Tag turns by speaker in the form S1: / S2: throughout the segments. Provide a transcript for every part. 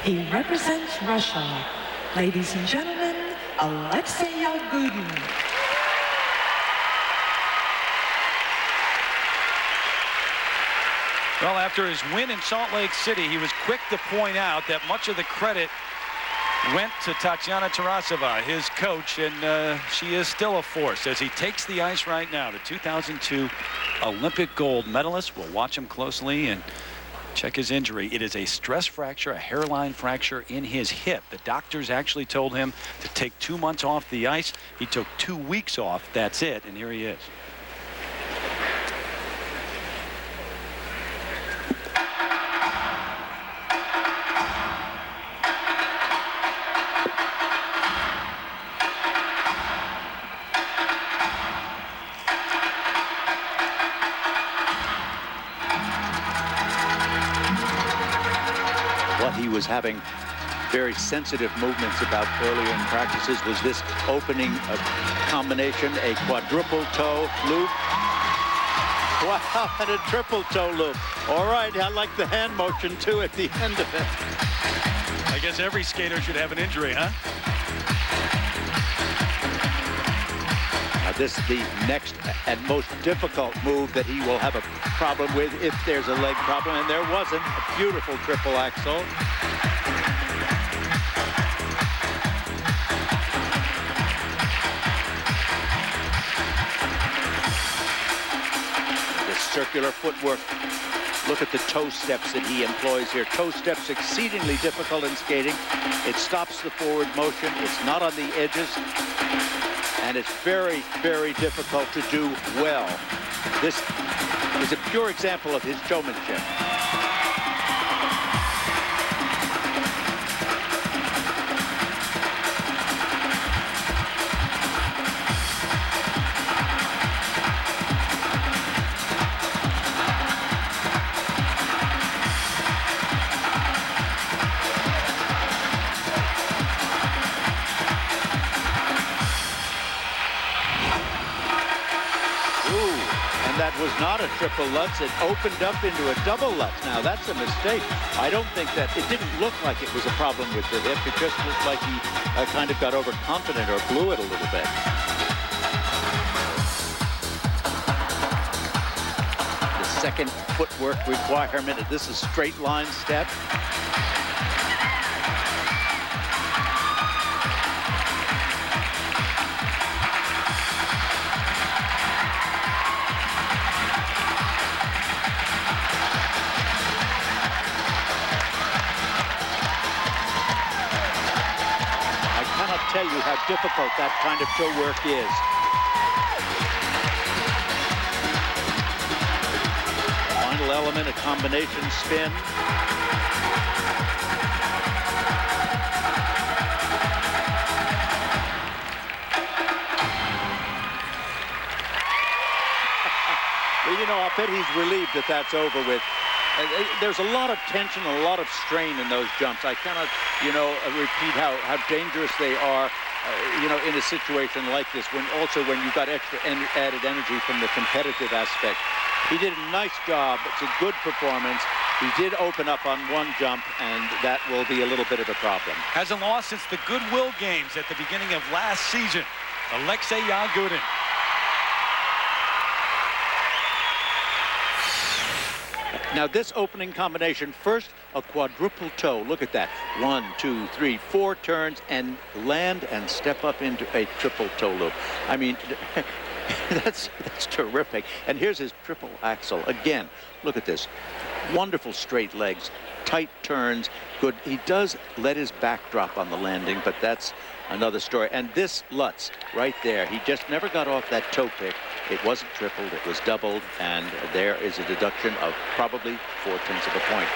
S1: He represents Russia. Ladies and gentlemen, Alexei Yagudin.
S2: Well, after his win in Salt Lake City, he was quick to point out that much of the credit went to Tatiana Tarasova, his coach, and she is still a force as he takes the ice right now. The 2002 Olympic gold medalist. We'll watch him closely and check his injury. It is a stress fracture, a hairline fracture in his hip. The doctors actually told him to take 2 months off the ice. He took 2 weeks off. That's it, and here he is.
S3: What he was having very sensitive movements about earlier in practices was this opening combination, a quadruple toe loop. Wow, and a triple toe loop. All right, I like the hand motion too at the end of it.
S2: I guess every skater should have an injury, huh?
S3: This is the next and most difficult move that he will have a problem with if there's a leg problem, and there wasn't. A beautiful triple axel. The circular footwork. Look at the toe steps that he employs here. Toe steps exceedingly difficult in skating. It stops the forward motion. It's not on the edges. And it's very, very difficult to do well. This is a pure example of his showmanship. That was not a triple Lutz. It opened up into a double Lutz. Now, that's a mistake. I don't think that it didn't look like it was a problem with the hip. It just looked like he kind of got overconfident or blew it a little bit. The second footwork requirement. This is straight line step. Tell you how difficult that kind of toe work is. Final element, a combination spin. Well, you know, I bet he's relieved that that's over with. There's a lot of tension, a lot of strain in those jumps. I cannot, you know, repeat how dangerous they are, you know, in a situation like this, when you've got extra added energy from the competitive aspect. He did a nice job. It's a good performance. He did open up on one jump, and that will be a little bit of a problem.
S2: Hasn't lost since the Goodwill Games at the beginning of last season. Alexei Yagudin.
S3: Now this opening combination, first a quadruple toe. Look at that. 1, 2, 3, 4 turns and land and step up into a triple toe loop. I mean, that's terrific. And here's his triple axel. Again, look at this. Wonderful straight legs, tight turns, good. He does let his back drop on the landing, but that's another story. And this Lutz right there, he just never got off that toe pick. It wasn't tripled, it was doubled, and there is a deduction of probably 4/10 of a point.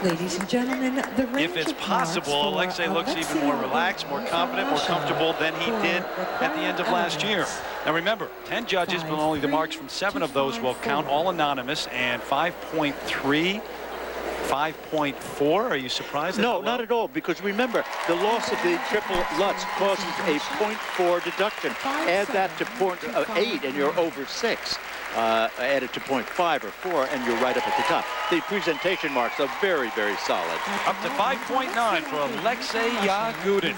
S1: Ladies and gentlemen, the range
S2: If it's possible, Alexei looks even more relaxed, more confident, more comfortable than he did at the end of last year. Now remember, 10 judges, but only the marks from 7 of those will count, all anonymous, and 5.3 5.4. Are you surprised?
S3: No, not at all, because remember, the loss of the triple Lutz causes a 0.4 deduction. Add that to 0.8 and you're over 6. Add it to 0.5 or 4 and you're right up at the top. The presentation marks are very, very solid.
S2: Up to 5.9 for Alexei Yagudin.